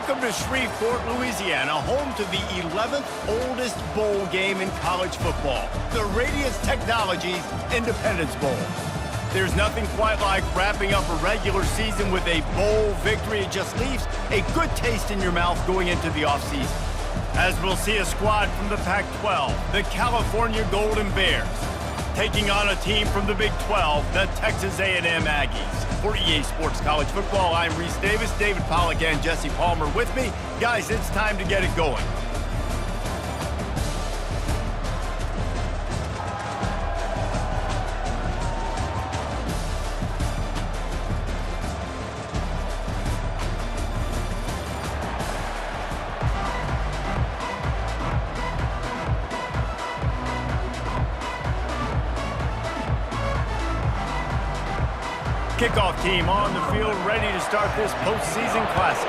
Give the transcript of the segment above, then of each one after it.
Welcome to Shreveport, Louisiana, home to the 11th oldest bowl game in college football, the Radius Technologies Independence Bowl. There's nothing quite like wrapping up a regular season with a bowl victory. It just leaves a good taste in your mouth going into the offseason. As we'll see a squad from the Pac-12, the California Golden Bears, taking on a team from the Big 12, the Texas A&M Aggies. For EA Sports College Football, I'm Reese Davis, David Pollack, and Jesse Palmer with me. Guys, it's time to get it going. Kickoff team on the field, ready to start this postseason classic.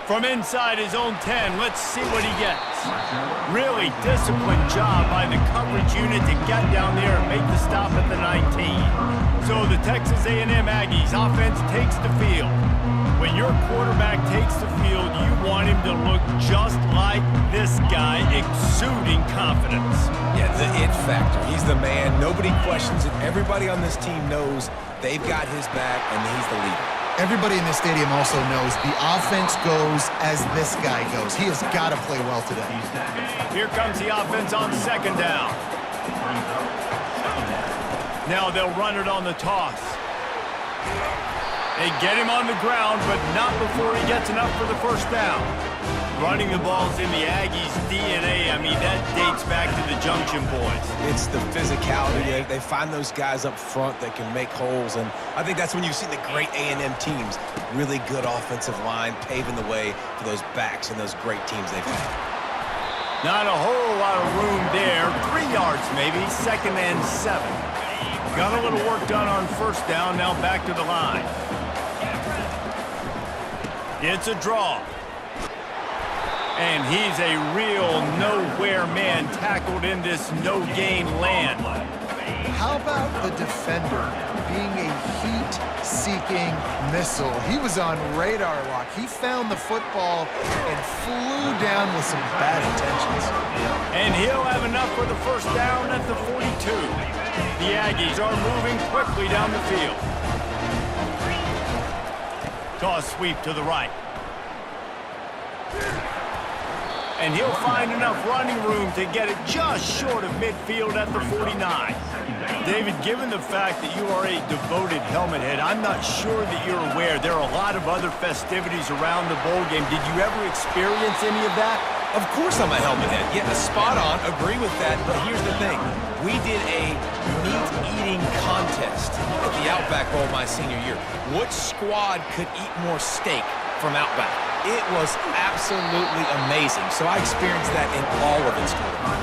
From inside his own 10, let's see what he gets. Really disciplined job by the coverage unit to get down there and make the stop at the 19. So the Texas A&M Aggies offense takes the field. When your quarterback takes the field, you want him to look just like this guy, exuding confidence. Yeah, the it factor. He's the man. Nobody questions it. Everybody on this team knows they've got his back, and he's the leader. Everybody in this stadium also knows the offense goes as this guy goes. He has got to play well today. Here comes the offense on second down. Now they'll run it on the toss. They get him on the ground, but not before he gets enough for the first down. Running the ball's in the Aggies' DNA. I mean, that dates back to the Junction Boys. It's the physicality. They find those guys up front that can make holes, and I think that's when you see the great A&M teams. Really good offensive line, paving the way for those backs and those great teams they've had. Not a whole lot of room there. 3 yards maybe, 2nd and 7. Got a little work done on first down, now back to the line. It's a draw. And he's a real nowhere man tackled in this no-gain land. How about the defender being a heat-seeking missile? He was on radar lock. He found the football and flew down with some bad intentions. And he'll have enough for the first down at the 42. The Aggies are moving quickly down the field. Toss sweep to the right. And he'll find enough running room to get it just short of midfield at the 49. David, given the fact that you are a devoted helmet head, I'm not sure that you're aware there are a lot of other festivities around the bowl game. Did you ever experience any of that? Of course I'm a helmet head. Yeah, spot on. Agree with that. But here's the thing. We did a meat-eating contest at the Outback Bowl my senior year. Which squad could eat more steak from Outback? It was absolutely amazing. So I experienced that in all of its glory.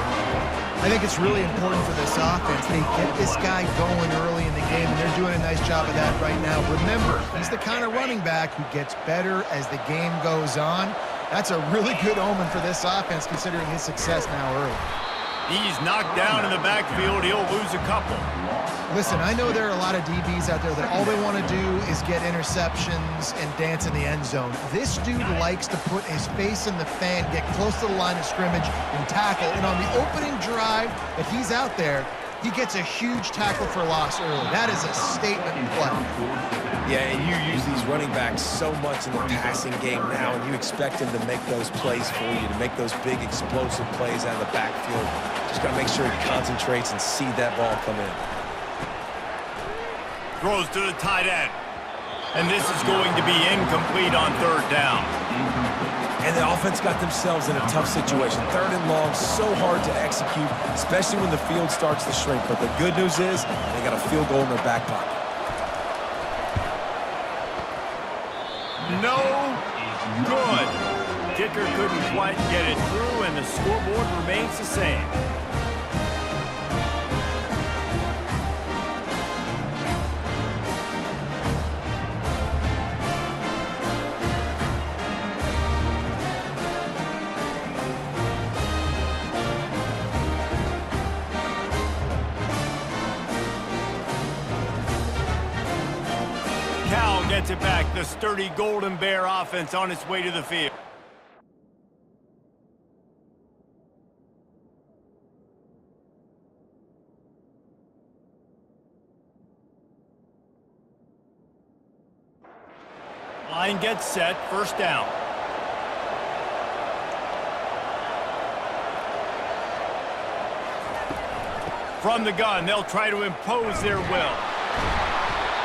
I think it's really important for this offense. They get this guy going early in the game, and they're doing a nice job of that right now. Remember, he's the kind of running back who gets better as the game goes on. That's a really good omen for this offense, considering his success now early. He's knocked down in the backfield. He'll lose a couple. Listen, I know there are a lot of DBs out there that all they want to do is get interceptions and dance in the end zone. This dude likes to put his face in the fan, get close to the line of scrimmage, and tackle. And on the opening drive that he's out there, he gets a huge tackle for loss early. That is a statement play. Yeah, and you use these running backs so much in the passing game now, and you expect him to make those plays for you, to make those big explosive plays out of the backfield. Just got to make sure he concentrates and see that ball come in. Throws to the tight end. And this is going to be incomplete on third down. And the offense got themselves in a tough situation. 3rd and long, so hard to execute, especially when the field starts to shrink. But the good news is they got a field goal in their back pocket. No good. Kicker couldn't quite get it through, and the scoreboard remains the same. gets it back. The sturdy Golden Bear offense on its way to the field. Line gets set, first down. From the gun, they'll try to impose their will.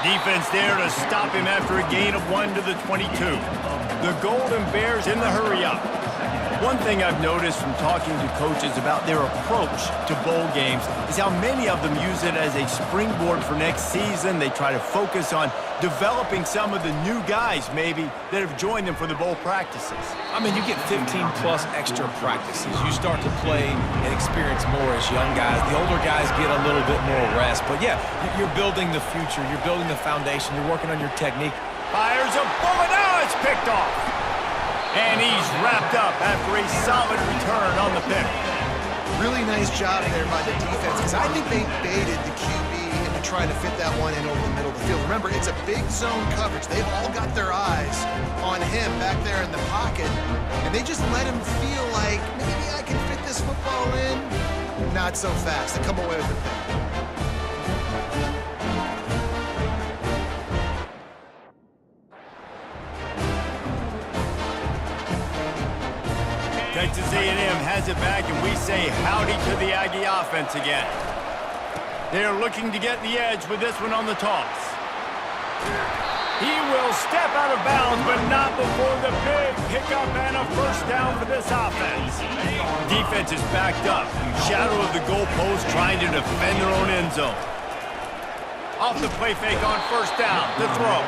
Defense there to stop him after a gain of 1 to the 22. The Golden Bears in the hurry-up. One thing I've noticed from talking to coaches about their approach to bowl games is how many of them use it as a springboard for next season. They try to focus on developing some of the new guys, maybe, that have joined them for the bowl practices. I mean, you get 15-plus extra practices. You start to play and experience more as young guys. The older guys get a little bit more rest. But, yeah, you're building the future. You're building the foundation. You're working on your technique. Fires a bullet. Now it's picked off. And he's wrapped up after a solid return on the pick. Really nice job there by the defense, because I think they baited the QB into trying to fit that one in over the middle of the field. Remember, it's a big zone coverage. They've all got their eyes on him back there in the pocket, and they just let him feel like, maybe I can fit this football in. Not so fast. They come away with the pick. Texas A&M has it back, and we say howdy to the Aggie offense again. They're looking to get the edge with this one on the toss. He will step out of bounds, but not before the big pickup and a first down for this offense. Defense is backed up. Shadow of the goalpost trying to defend their own end zone. Off the play fake on first down, the throw.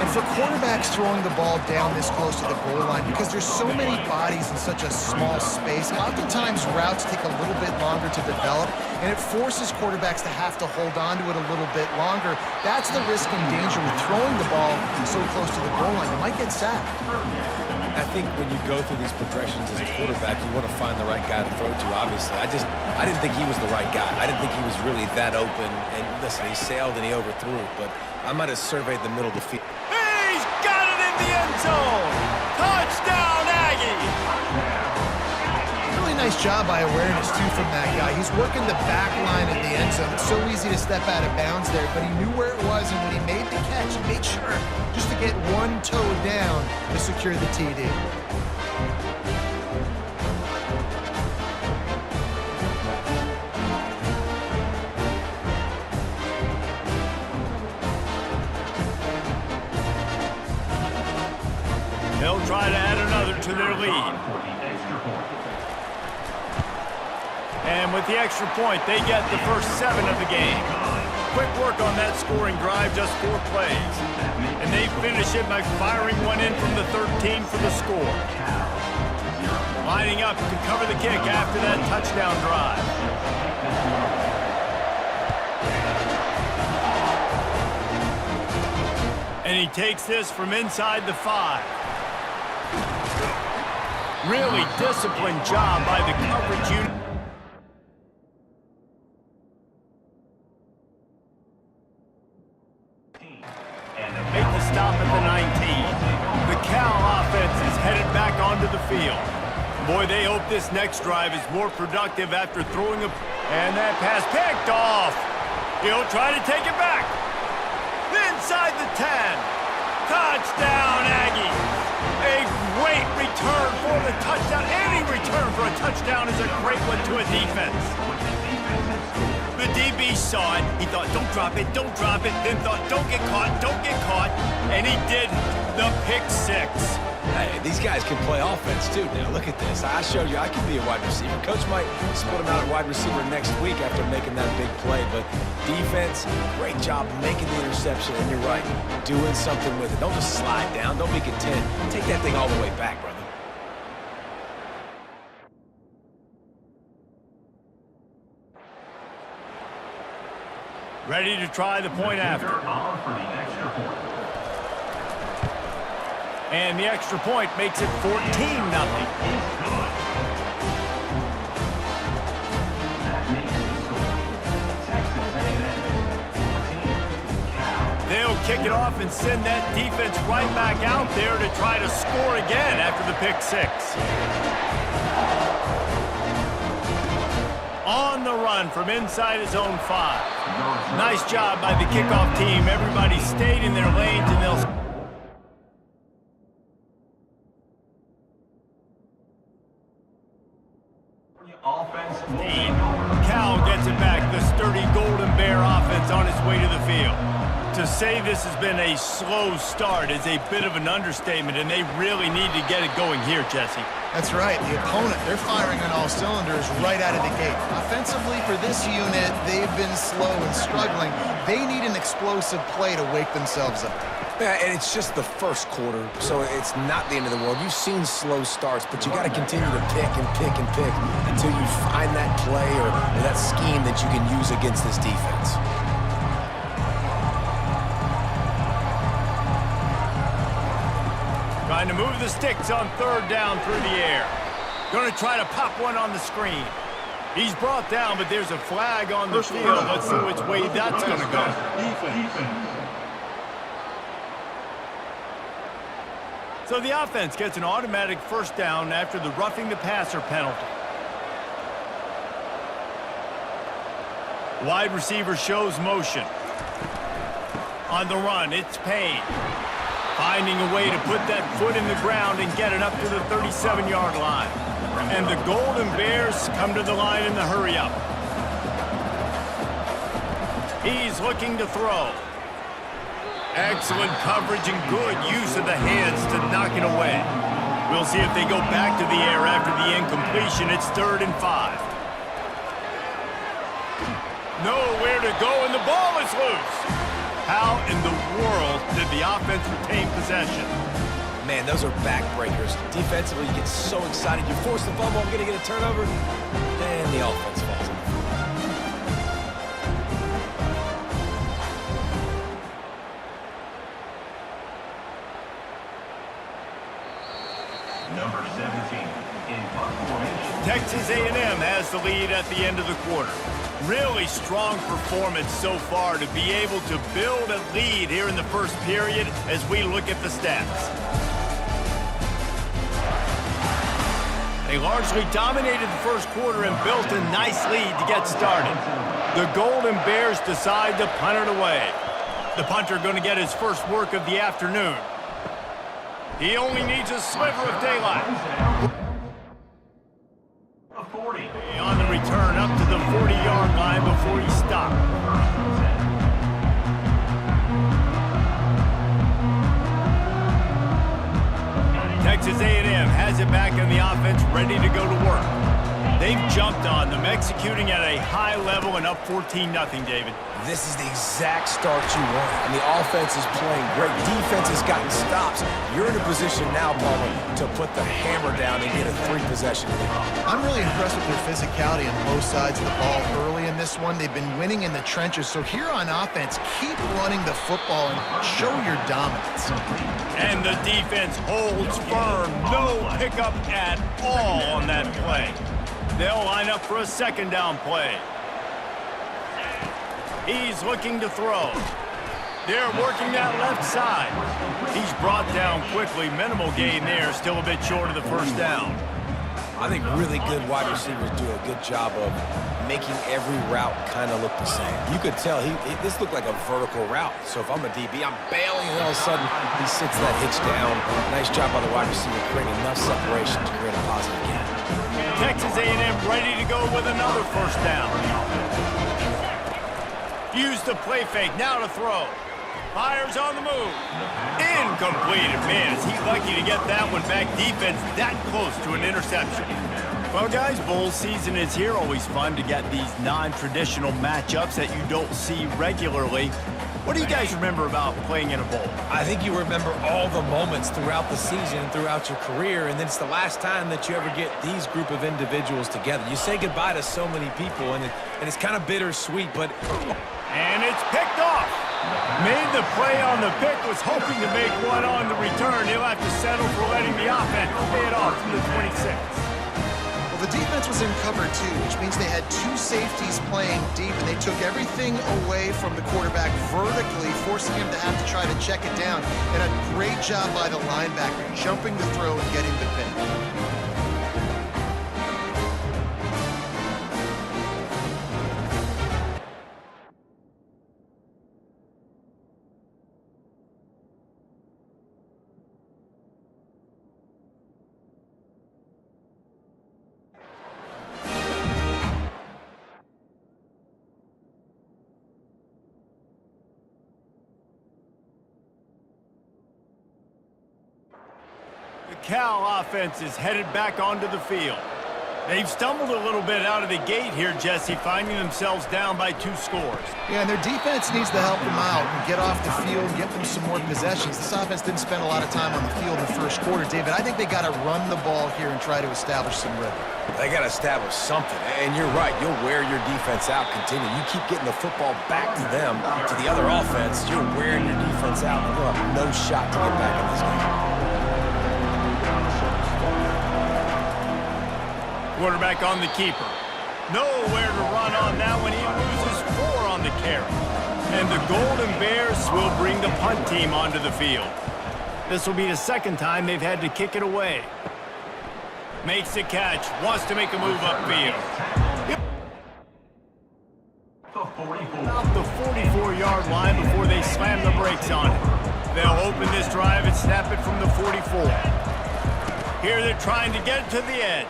And for quarterbacks throwing the ball down this close to the goal line, because there's so many bodies in such a small space, oftentimes routes take a little bit longer to develop, and it forces quarterbacks to have to hold on to it a little bit longer. That's the risk and danger with throwing the ball so close to the goal line. You might get sacked. I think when you go through these progressions as a quarterback, you want to find the right guy to throw to, obviously. I didn't think he was the right guy. I didn't think he was really that open. And listen, he sailed and he overthrew, but I might have surveyed the middle of the field. He's got it in the end zone. Touchdown, Aggie. Really nice job by awareness, too, from that guy. He's working the back line of the end zone. It's so easy to step out of bounds there, but he knew where it was, and when he made the catch, he made sure just to get one toe down to secure the TD. They'll try to add another to their lead. And with the extra point, they get the first 7 of the game. Quick work on that scoring drive, just 4 plays. And they finish it by firing one in from the 13 for the score. Lining up to cover the kick after that touchdown drive. And he takes this from inside the 5. Really disciplined job by the coverage unit. Make the stop at the 19. The Cal offense is headed back onto the field. Boy, they hope this next drive is more productive after throwing a... And that pass picked off. He'll try to take it back. Inside the 10. Touchdown, Aggie. A great return for the touchdown. Any return for a touchdown is a great one to a defense. The DB saw it. He thought, don't drop it, then thought, don't get caught, and he did the pick 6. Hey, these guys can play offense, too. Now, look at this. I showed you I can be a wide receiver. Coach might split him out at wide receiver next week after making that big play, but defense, great job making the interception, and you're right, doing something with it. Don't just slide down. Don't be content. Take that thing all the way back, brother. Ready to try the point after. And the extra point makes it 14-0. They'll kick it off and send that defense right back out there to try to score again after the pick six. On the run from inside his own 5. Nice job by the kickoff team. Everybody stayed in their lanes, and they'll... Cal gets it back. The sturdy Golden Bear offense on its way to the field. To say this has been a slow start is a bit of an understatement, and they really need to get it going here, Jesse. That's right. The opponent, they're firing on all cylinders right out of the gate. Offensively, for this unit, they've been slow and struggling. They need an explosive play to wake themselves up. Yeah, and it's just the first quarter, so it's not the end of the world. You've seen slow starts, but you got to continue to pick and pick and pick until you find that play or that scheme that you can use against this defense. Trying to move the sticks on third down through the air. Going to try to pop one on the screen. He's brought down, but there's a flag on the field. Let's see which way that's going to go. So the offense gets an automatic first down after the roughing the passer penalty. Wide receiver shows motion. On the run, it's Payne. Finding a way to put that foot in the ground and get it up to the 37-yard line. And the Golden Bears come to the line in the hurry-up. He's looking to throw. Excellent coverage and good use of the hands to knock it away. We'll see if they go back to the air after the incompletion. It's 3rd and 5. Nowhere to go, and the ball is loose. How in the world did the offense retain possession? Man, those are backbreakers. Defensively, you get so excited. You force the fumble, I'm going to get a turnover, and the offense falls in. Number 17 in punt formation. Texas A&M has the lead at the end of the quarter. Really strong performance so far to be able to build a lead here in the first period as we look at the stats. They largely dominated the first quarter and built a nice lead to get started. The Golden Bears decide to punt it away. The punter going to get his first work of the afternoon. He only needs a sliver of daylight. On the return up to the 40-yard line before he stopped. Texas A&M has it back in the offense, ready to go to work. They've jumped on them, executing at a high level and up 14-0, David. This is the exact start you want. And the offense is playing great. Defense has gotten stops. You're in a position now, Palmer, to put the hammer down and get a 3-possession lead. I'm really impressed with their physicality on both sides of the ball early in this one. They've been winning in the trenches. So here on offense, keep running the football and show your dominance. And the defense holds firm. No pickup at all on that play. They'll line up for a second down play. He's looking to throw. They're working that left side. He's brought down quickly. Minimal gain there. Still a bit short of the first down. I think really good wide receivers do a good job of making every route kind of look the same. You could tell this looked like a vertical route. So if I'm a DB, I'm bailing, and all of a sudden he sits that hitch down. Nice job by the wide receiver creating enough separation to create a positive gain. Texas A&M ready to go with another first down. Use the play fake, now to throw. Fires on the move. Incomplete. Man, is he lucky to get that one back. Defense that close to an interception. Well, guys, bowl season is here. Always fun to get these non-traditional matchups that you don't see regularly. What do you guys remember about playing in a bowl? I think you remember all the moments throughout the season and throughout your career, and then it's the last time that you ever get these group of individuals together. You say goodbye to so many people, and it's kind of bittersweet, but... And it's picked off. Made the play on the pick, was hoping to make one on the return. He'll have to settle for letting the offense pay it off from the 26. Well, the defense defense was in cover two, which means they had two safeties playing deep, and they took everything away from the quarterback vertically, forcing him to have to try to check it down. And a great job by the linebacker, jumping the throw and getting the pick. The Cal offense is headed back onto the field. They've stumbled a little bit out of the gate here, Jesse, finding themselves down by 2 scores. Yeah, and their defense needs to help them out and get off the field and get them some more possessions. This offense didn't spend a lot of time on the field in the first quarter, David. I think they got to run the ball here and try to establish some rhythm. They got to establish something, and you're right. You'll wear your defense out, continue. You keep getting the football back to them, to the other offense, you're wearing your defense out, and you'll have no shot to get back in this game. Quarterback on the keeper. Nowhere to run on that one. He loses 4 on the carry. And the Golden Bears will bring the punt team onto the field. This will be the second time they've had to kick it away. Makes the catch. Wants to make a move upfield. About the 44-yard line before they slam the brakes on it. They'll open this drive and snap it from the 44. Here they're trying to get it to the edge.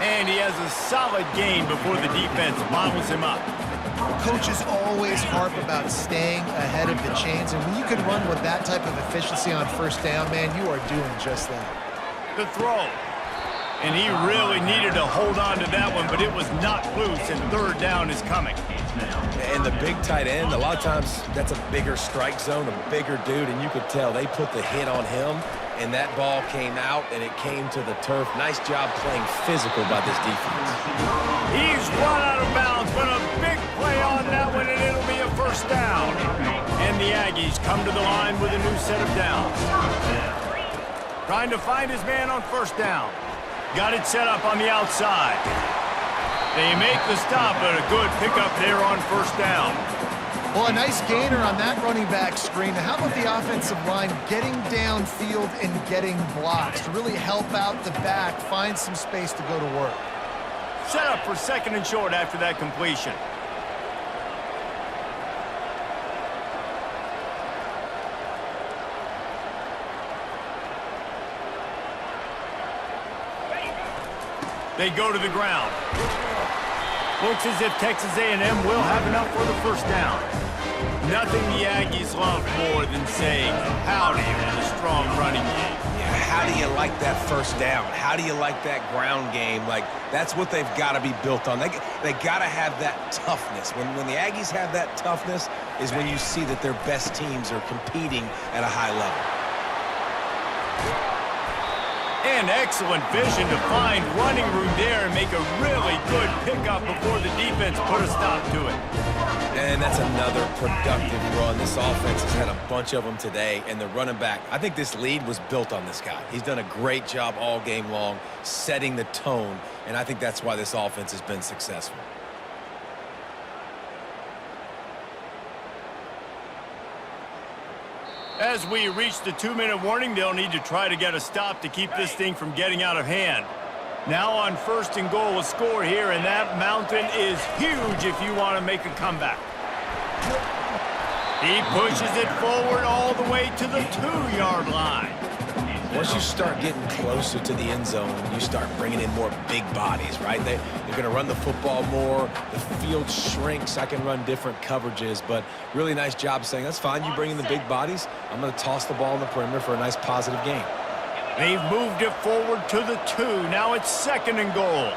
And he has a solid gain before the defense bottles him up. Coaches always harp about staying ahead of the chains, and when you can run with that type of efficiency on first down, man, you are doing just that. The throw. And he really needed to hold on to that one, but it was knocked loose, and third down is coming. And the big tight end, a lot of times that's a bigger strike zone, a bigger dude, and you could tell they put the hit on him, and that ball came out, and it came to the turf. Nice job playing physical by this defense. He's run out of bounds, but a big play on that one, and it'll be a first down. And the Aggies come to the line with a new set of downs. Trying to find his man on first down. Got it set up on the outside. They make the stop, but a good pickup there on first down. Well, a nice gainer on that running back screen. How about the offensive line getting downfield and getting blocks to really help out the back, find some space to go to work? Set up for second and short after that completion. They go to the ground. Looks as if Texas A&M will have enough for the first down. Nothing the Aggies love more than saying howdy with a strong running game. Yeah, how do you like that first down? How do you like that ground game? Like, that's what they've got to be built on. They got to have that toughness. When the Aggies have that toughness is when you see that their best teams are competing at a high level. And excellent vision to find running room there and make a really good pickup before the defense put a stop to it. And that's another productive run. This offense has had a bunch of them today, and the running back, I think this lead was built on this guy. He's done a great job all game long setting the tone, and I think that's why this offense has been successful. As we reach the 2-minute warning, they'll need to try to get a stop to keep this thing from getting out of hand. Now on first and goal, a score here, and that mountain is huge if you want to make a comeback. He pushes it forward all the way to the 2-yard line. Once you start getting closer to the end zone, you start bringing in more big bodies, right? They're going to run the football more. The field shrinks. I can run different coverages, but really nice job saying, that's fine, you bring in the big bodies. I'm going to toss the ball in the perimeter for a nice positive gain. They've moved it forward to the 2. Now it's second and goal.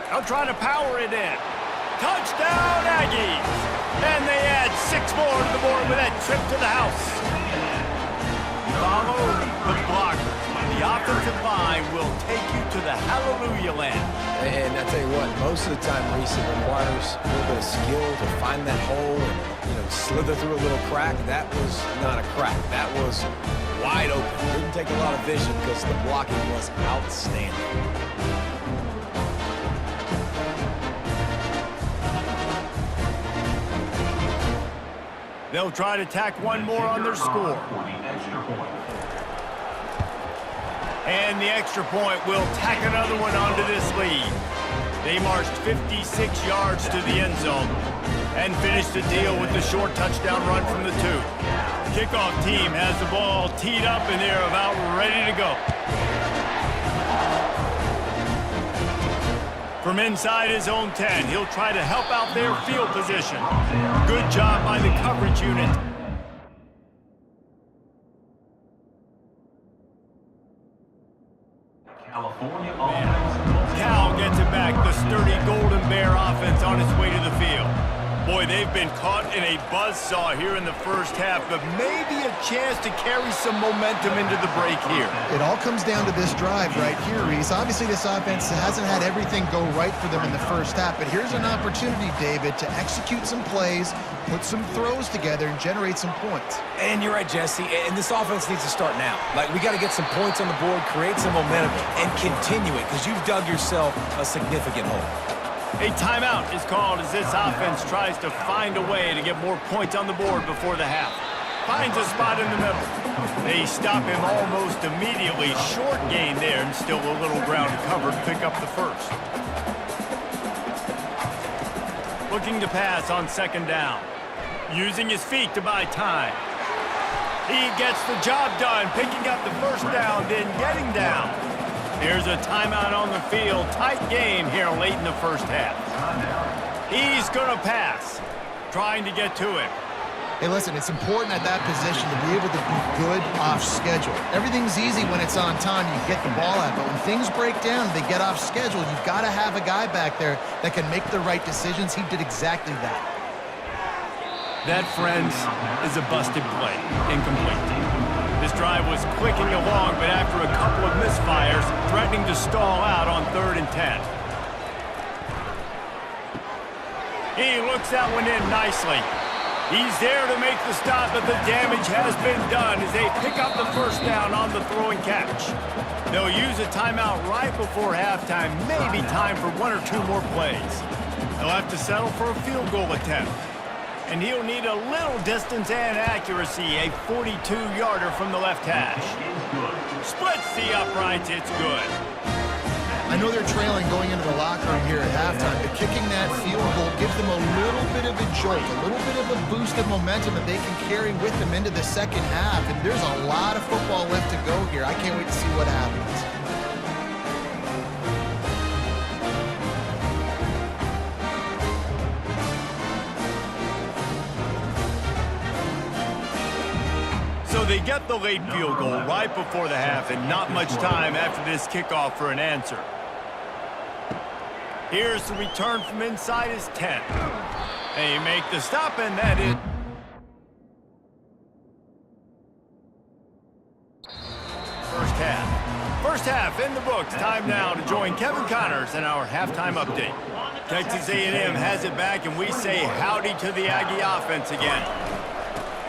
They'll try to power it in. Touchdown, Aggies! And they add 6 more to the board with that trip to the house. Follow the blocker. The offensive line will take you to the hallelujah land. And I tell you what, most of the time, Reese, it requires a little bit of skill to find that hole and slither through a little crack. That was not a crack. That was wide open. Didn't take a lot of vision because the blocking was outstanding. They'll try to tack one more on their score. And the extra point will tack another one onto this lead. They marched 56 yards to the end zone and finished the deal with the short touchdown run from the 2. Kickoff team has the ball teed up and they're about ready to go. From inside his own 10, he'll try to help out their field position. Good job by the coverage unit. California offense. Cal gets it back. The sturdy Golden Bear offense on its way to the field. Boy, they've been caught in a buzzsaw here in the first half, but maybe a chance to carry some momentum into the break here. It all comes down to this drive right here, Reese. Obviously, this offense hasn't had everything go right for them in the first half, but here's an opportunity, David, to execute some plays, put some throws together, and generate some points. And you're right, Jesse, and this offense needs to start now. Like, we got to get some points on the board, create some momentum, and continue it, because you've dug yourself a significant hole. A timeout is called as this offense tries to find a way to get more points on the board before the half. Finds a spot in the middle. They stop him almost immediately. Short gain there and still a little ground covered. Pick up the first. Looking to pass on second down. Using his feet to buy time. He gets the job done, picking up the first down, then getting down. Here's a timeout on the field. Tight game here late in the first half. He's going to pass. Trying to get to him. Hey, listen, it's important at that position to be able to be good off schedule. Everything's easy when it's on time. You get the ball out. But when things break down, they get off schedule. You've got to have a guy back there that can make the right decisions. He did exactly that. That, friends, is a busted play. Incomplete. This drive was clicking along, but after a couple of misfires, threatening to stall out on 3rd and 10. He looks that one in nicely. He's there to make the stop, but the damage has been done as they pick up the first down on the throwing catch. They'll use a timeout right before halftime, maybe time for 1 or 2 more plays. They'll have to settle for a field goal attempt. And he'll need a little distance and accuracy, a 42-yarder from the left hash. Splits the uprights, it's good. I know they're trailing going into the locker room here at halftime, but kicking that field goal gives them a little bit of a jolt, a little bit of a boost of momentum that they can carry with them into the second half. And there's a lot of football left to go here. I can't wait to see what happens. So they get the late field goal right before the half and not much time after this kickoff for an answer. Here's the return from inside his 10. They make the stop and that is... First half in the books. Time now to join Kevin Connors in our halftime update. Texas A&M has it back and we say howdy to the Aggie offense again.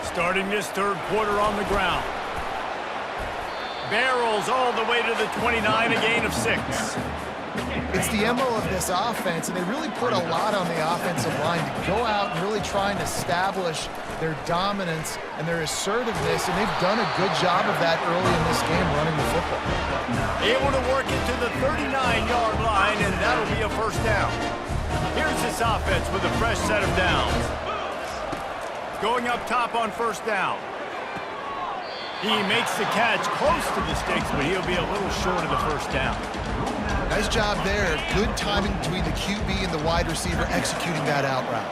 Starting this third quarter on the ground. Barrels all the way to the 29, a gain of 6. It's the MO of this offense, and they really put a lot on the offensive line to go out and really try and establish their dominance and their assertiveness, and they've done a good job of that early in this game running the football. Able to work it to the 39-yard line, and that'll be a first down. Here's this offense with a fresh set of downs. Going up top on first down. He makes the catch close to the sticks, but he'll be a little short of the first down. Nice job there. Good timing between the QB and the wide receiver executing that out route.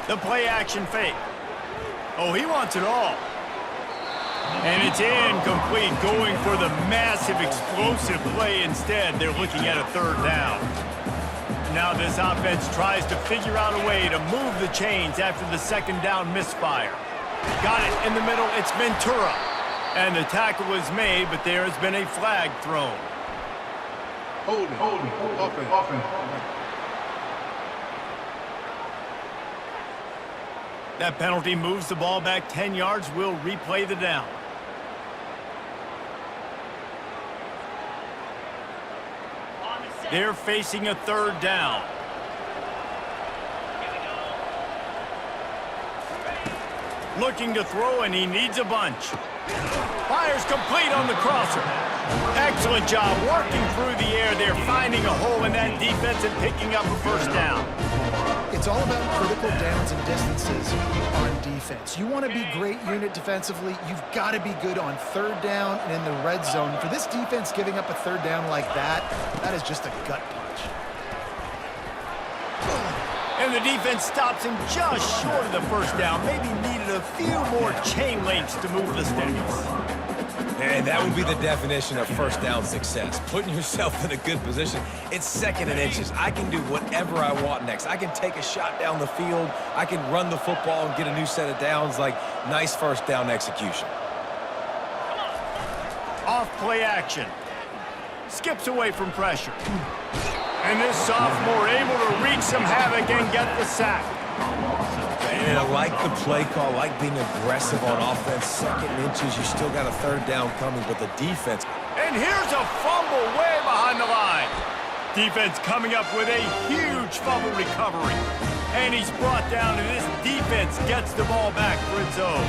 The play action fake. Oh, he wants it all. And it's incomplete, going for the massive explosive play instead. They're looking at a third down. Now this offense tries to figure out a way to move the chains after the second down misfire. Got it in the middle, it's Ventura. And the tackle was made, but there has been a flag thrown. Holding. Offense. That penalty moves the ball back 10 yards. We'll replay the down. They're facing a third down. Looking to throw, and he needs a bunch. Fires complete on the crosser. Excellent job working through the air. They're finding a hole in that defense and picking up a first down. It's all about critical downs and distances on defense. You want to be great unit defensively, you've got to be good on third down and in the red zone. For this defense giving up a third down like that, that is just a gut punch. And the defense stops him just short of the first down. Maybe needed a few more chain links to move the sticks. And that would be the definition of first down success. Putting yourself in a good position. It's second and inches. I can do whatever I want next. I can take a shot down the field. I can run the football and get a new set of downs. Like, nice first down execution. Off play action. Skips away from pressure. And this sophomore able to wreak some havoc and get the sack. And I like the play call, like being aggressive on offense. Second inches, you still got a third down coming, but the defense. And here's a fumble way behind the line. Defense coming up with a huge fumble recovery. And he's brought down, and this defense gets the ball back for its own.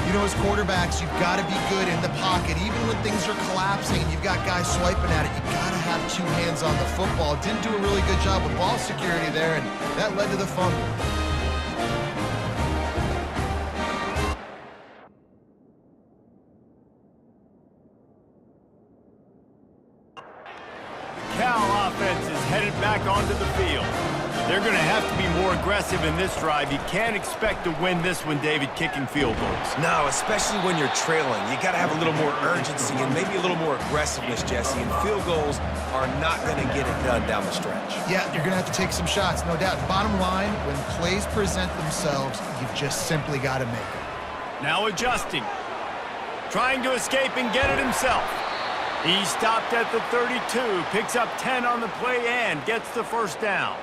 You know, as quarterbacks, you've got to be good in the pocket. Even when things are collapsing and you've got guys swiping at it, you've got to have two hands on the football. Didn't do a really good job with ball security there, and that led to the fumble. Cal offense is headed back onto the field. They're going to have to be more aggressive in this drive. You can't expect to win this one, David, kicking field goals. No, especially when you're trailing. You got to have a little more urgency and maybe a little more aggressiveness, Jesse. And field goals are not going to get it done down the stretch. Yeah, you're going to have to take some shots, no doubt. Bottom line, when plays present themselves, you've just simply got to make them. Now adjusting. Trying to escape and get it himself. He stopped at the 32, picks up 10 on the play and gets the first down.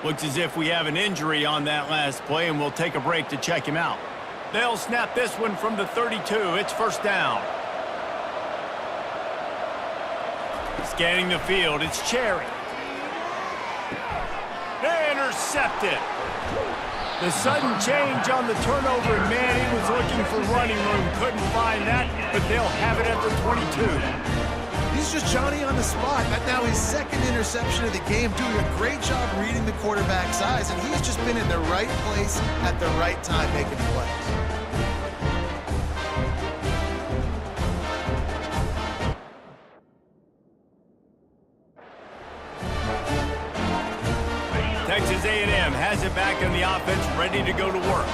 Looks as if we have an injury on that last play, and we'll take a break to check him out. They'll snap this one from the 32. It's first down. Scanning the field, it's Cherry. Intercepted. The sudden change on the turnover, and man, he was looking for running room. Couldn't find that, but they'll have it at the 22. He's just Johnny on the spot. That's now his second interception of the game, doing a great job reading the quarterback's eyes, and he's just been in the right place at the right time making plays. Texas A&M has it back in the offense, ready to go to work.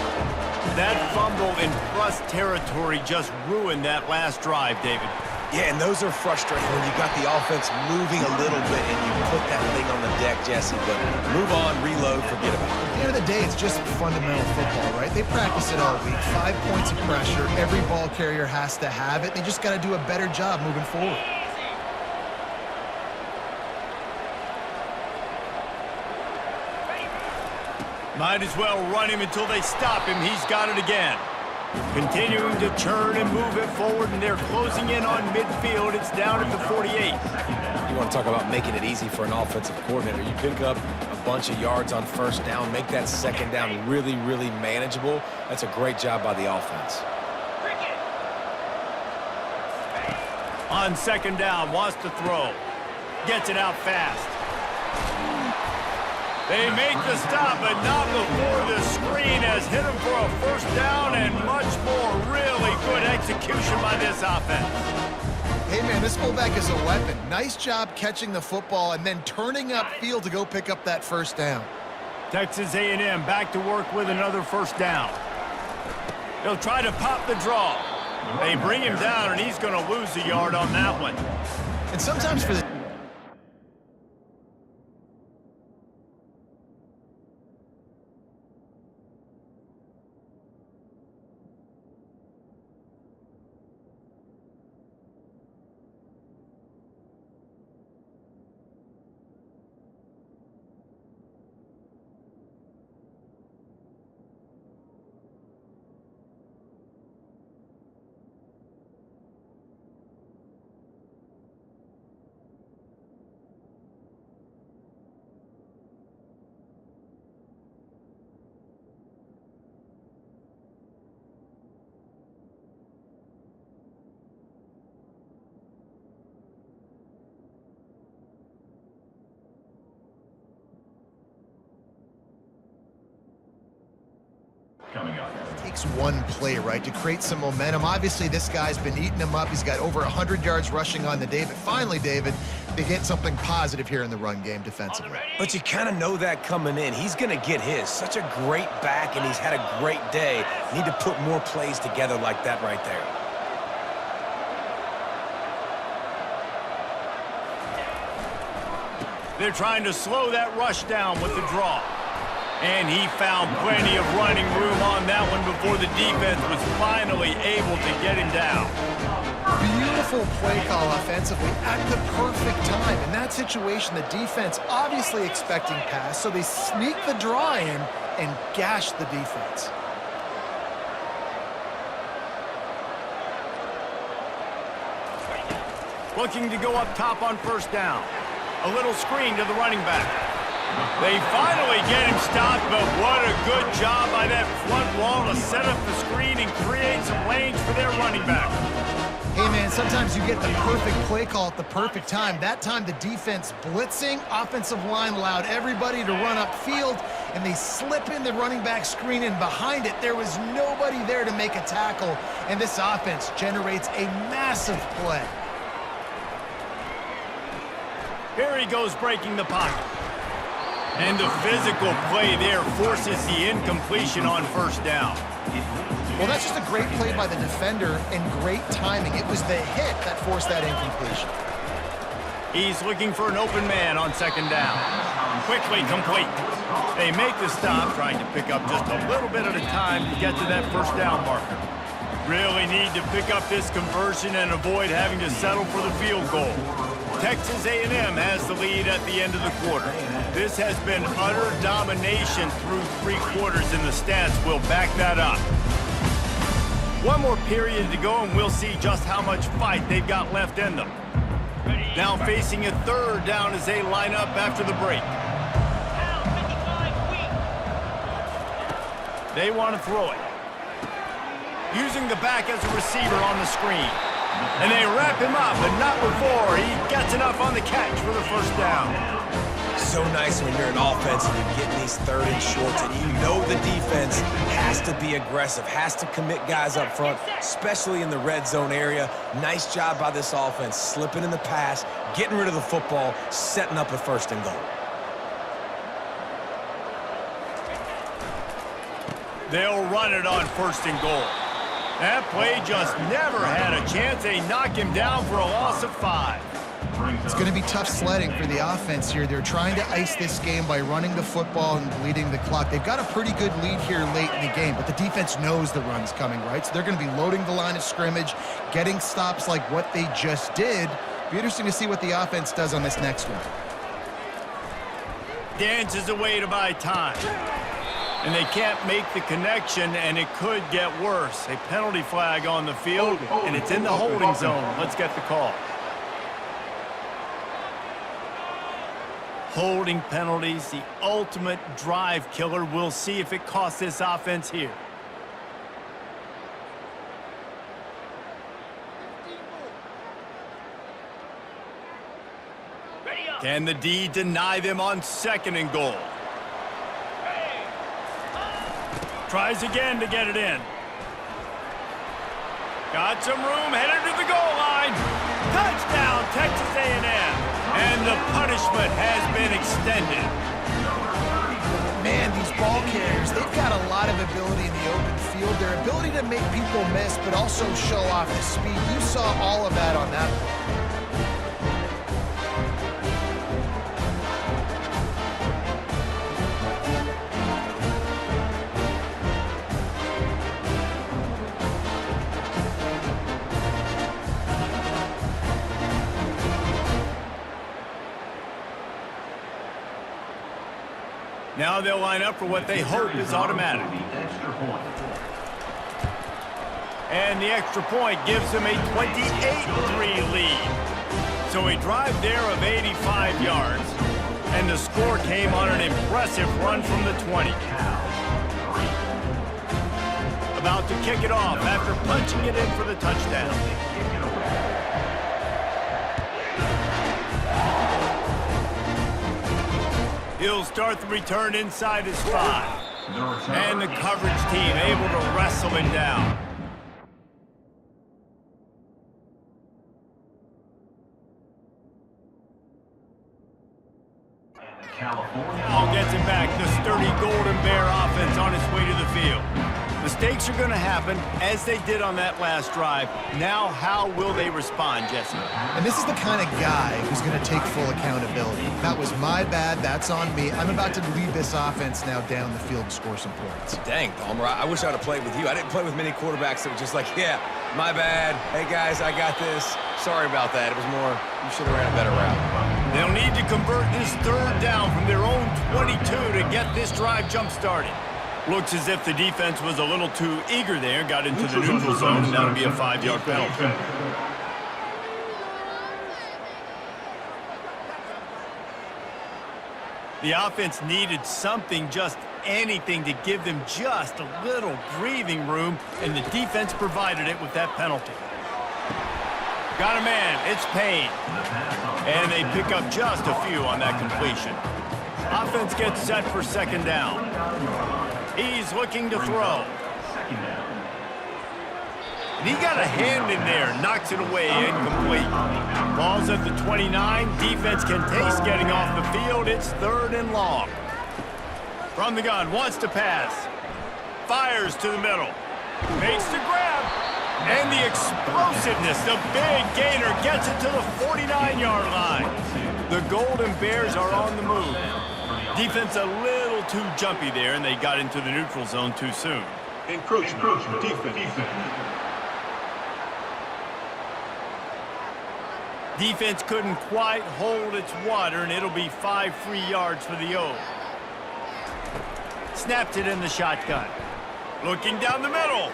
That fumble in plus territory just ruined that last drive, David. Yeah, and those are frustrating when you got the offense moving a little bit and you put that thing on the deck, Jesse. But move on, reload, forget about it. At the end of the day, it's just fundamental football, right? They practice it all week. 5 points of pressure. Every ball carrier has to have it. They just got to do a better job moving forward. Might as well run him until they stop him. He's got it again. Continuing to churn and move it forward, and they're closing in on midfield. It's down at the 48. You want to talk about making it easy for an offensive coordinator. You pick up a bunch of yards on first down, make that second down really, really manageable. That's a great job by the offense. On second down, wants to throw. Gets it out fast. They make the stop, but not before the screen has hit him for a first down and much more. Really good execution by this offense. Hey, man, this fullback is a weapon. Nice job catching the football and then turning upfield to go pick up that first down. Texas A&M back to work with another first down. They'll try to pop the draw. They bring him down, and he's going to lose a yard on that one. And sometimes for the coming up. It takes one play, right, to create some momentum. Obviously, this guy's been eating them up. He's got over 100 yards rushing on the day. But finally, David, they get something positive here in the run game defensively. But you kind of know that coming in. He's going to get his. Such a great back, and he's had a great day. Need to put more plays together like that right there. They're trying to slow that rush down with the draw. And he found plenty of running room on that one before the defense was finally able to get him down. Beautiful play call offensively at the perfect time. In that situation, the defense obviously expecting pass, so they sneak the draw in and gash the defense. Looking to go up top on first down. A little screen to the running back. They finally get him stopped, but what a good job by that front wall to set up the screen and create some lanes for their running back. Hey, man, sometimes you get the perfect play call at the perfect time. That time, the defense blitzing, offensive line allowed everybody to run upfield, and they slip in the running back screen, and behind it, there was nobody there to make a tackle, and this offense generates a massive play. Here he goes breaking the pocket. And the physical play there forces the incompletion on first down. Well, that's just a great play by the defender and great timing. It was the hit that forced that incompletion. He's looking for an open man on second down. Quickly complete. They make the stop, trying to pick up just a little bit at a time to get to that first down marker. Really need to pick up this conversion and avoid having to settle for the field goal. Texas A&M has the lead at the end of the quarter. This has been utter domination through 3 quarters, and the stats will back that up. One more period to go, and we'll see just how much fight they've got left in them. Now facing a third down as they line up after the break. They want to throw it. Using the back as a receiver on the screen. And they wrap him up, but not before he gets enough on the catch for the first down. So nice when you're an offense and you're getting these third and shorts, and you know the defense has to be aggressive, has to commit guys up front, especially in the red zone area. Nice job by this offense, slipping in the pass, getting rid of the football, setting up a first and goal. They'll run it on first and goal. That play just never had a chance. They knock him down for a loss of 5. It's going to be tough sledding for the offense here. They're trying to ice this game by running the football and bleeding the clock. They've got a pretty good lead here late in the game, but the defense knows the run's coming, right? So they're going to be loading the line of scrimmage, getting stops like what they just did. Be interesting to see what the offense does on this next one. Dances away to buy time. And they can't make the connection, and it could get worse. A penalty flag on the field, and it's in the holding zone. Let's get the call. Holding penalties, the ultimate drive killer. We'll see if it costs this offense here. Can the D deny them on second and goal? Tries again to get it in. Got some room, headed to the goal line. Touchdown, Texas A&M. And the punishment has been extended. Man, these ball carriers, they've got a lot of ability in the open field. Their ability to make people miss, but also show off the speed. You saw all of that on that play. Now they'll line up for what they hope is automatic. And the extra point gives them a 28-3 lead. So a drive there of 85 yards. And the score came on an impressive run from the 20. About to kick it off after punching it in for the touchdown. He'll start the return inside his 5. And the coverage team able to wrestle him down. Now gets it back. The sturdy Golden Bear offense on its way to the field. Mistakes are going to happen, as they did on that last drive. Now, how will they respond, Jesse? And this is the kind of guy who's going to take full accountability. That was my bad. That's on me. I'm about to lead this offense now down the field and score some points. Dang, Palmer, I wish I'd have played with you. I didn't play with many quarterbacks that were just like, yeah, my bad. Hey, guys, I got this. Sorry about that. It was more, you should have ran a better route. They'll need to convert this third down from their own 22 to get this drive jump-started. Looks as if the defense was a little too eager there, got into the neutral zone, and that'll be a 5-yard penalty. The offense needed something, just anything, to give them just a little breathing room, and the defense provided it with that penalty. Got a man, it's Payne. And they pick up just a few on that completion. Offense gets set for second down. He's looking to throw. And he got a hand in there, knocks it away, incomplete. Ball's at the 29. Defense can taste getting off the field. It's third and long. From the gun, wants to pass. Fires to the middle. Makes the grab. And the explosiveness, the big gainer gets it to the 49-yard line. The Golden Bears are on the move. Defense a little too jumpy there, and they got into the neutral zone too soon. Encroachment. Defense. Defense couldn't quite hold its water, and it'll be 5 free yards for the O. Snapped it in the shotgun. Looking down the middle.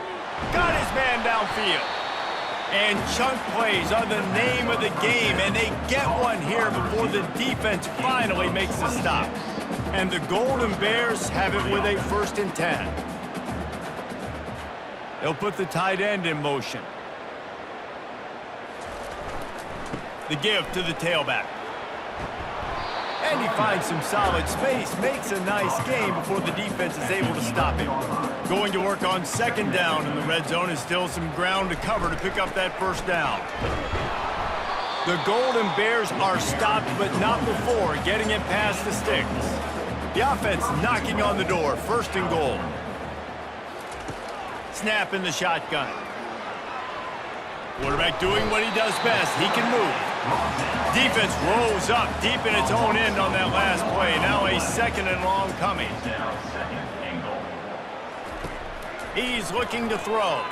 Got his man downfield. And chunk plays are the name of the game, and they get one here before the defense finally makes the stop. And the Golden Bears have it with a 1st and 10. They'll put the tight end in motion. The give to the tailback. And he finds some solid space, makes a nice game before the defense is able to stop him. Going to work on second down in the red zone, is still some ground to cover to pick up that first down. The Golden Bears are stopped, but not before getting it past the sticks. The offense knocking on the door, 1st and goal. Snap in the shotgun. Quarterback doing what he does best. He can move. Defense rolls up deep in its own end on that last play. Now a 2nd and long coming. He's looking to throw.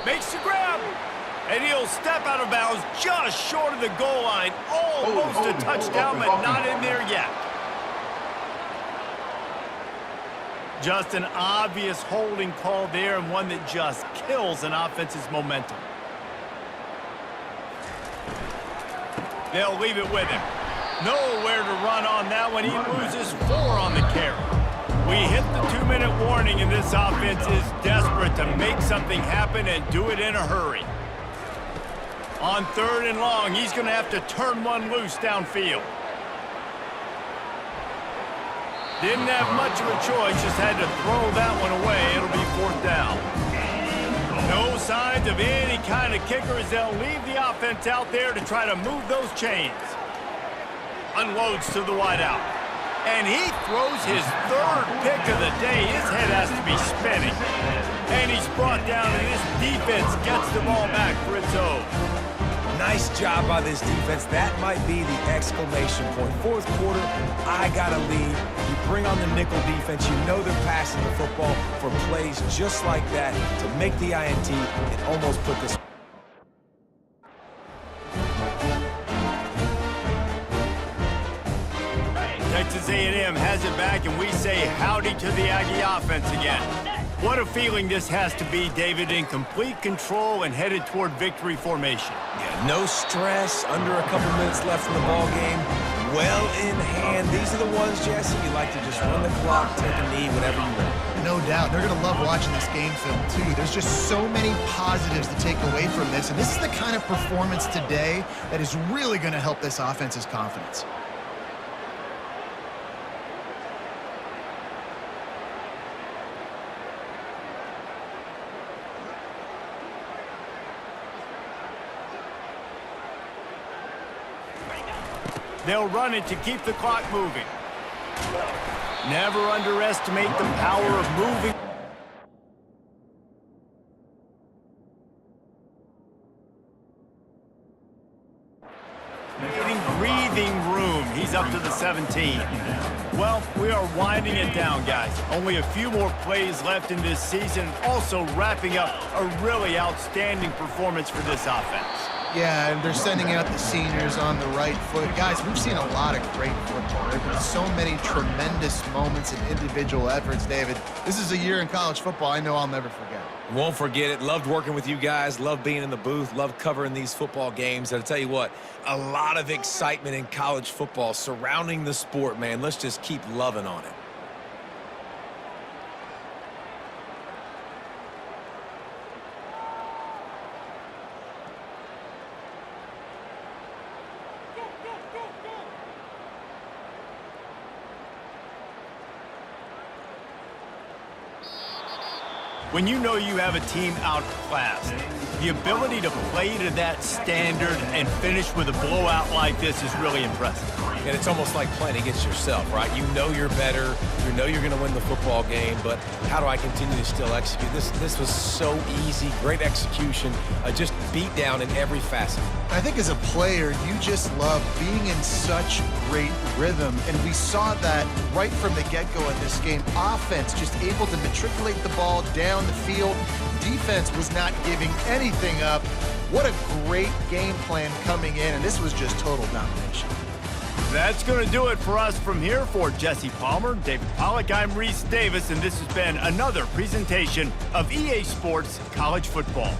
Makes the grab. And he'll step out of bounds just short of the goal line. Almost a touchdown, but not in there yet. Just an obvious holding call there, and one that just kills an offense's momentum. They'll leave it with him. Nowhere to run on that one. He loses 4 on the carry. We hit the 2-minute warning, and this offense is desperate to make something happen and do it in a hurry. On 3rd and long, he's going to have to turn one loose downfield. Didn't have much of a choice, just had to throw that one away. It'll be 4th down. No signs of any kind of kicker as they'll leave the offense out there to try to move those chains. Unloads to the wideout. And he throws his 3rd pick of the day. His head has to be spinning. And he's brought down, and this defense gets the ball back for its own. Nice job by this defense. That might be the exclamation point. 4th quarter, I got a lead. You bring on the nickel defense. You know they're passing the football for plays just like that to make the INT and almost put this. Texas A&M has it back, and we say howdy to the Aggie offense again. What a feeling this has to be, David, in complete control and headed toward victory formation. Yeah, no stress, under a couple minutes left in the ball game, well in hand. These are the ones, Jesse, you like to just run the clock, take a knee, whatever you want. No doubt. They're going to love watching this game film, too. There's just so many positives to take away from this, and this is the kind of performance today that is really going to help this offense's confidence. They'll run it to keep the clock moving. Never underestimate the power of moving. Breathing room. He's up to the 17. Well, we are winding it down, guys. Only a few more plays left in this season. Also wrapping up a really outstanding performance for this offense. Yeah, and they're sending out the seniors on the right foot. Guys, we've seen a lot of great football. There have been so many tremendous moments and individual efforts, David. This is a year in college football I know I'll never forget. Won't forget it. Loved working with you guys. Loved being in the booth. Loved covering these football games. And I'll tell you what, a lot of excitement in college football surrounding the sport, man. Let's just keep loving on it. When you know you have a team outclassed, the ability to play to that standard and finish with a blowout like this is really impressive. And it's almost like playing against yourself, right? You know you're better. You know you're going to win the football game, but how do I continue to still execute? This was so easy. Great execution. Just beat down in every facet. I think as a player, you just love being in such great rhythm, and we saw that right from the get-go in this game. Offense just able to matriculate the ball down the field. Defense was not giving anything up. What a great game plan coming in, and this was just total domination. That's going to do it for us from here. For Jesse Palmer, David Pollack, I'm Reese Davis, and this has been another presentation of EA Sports College Football.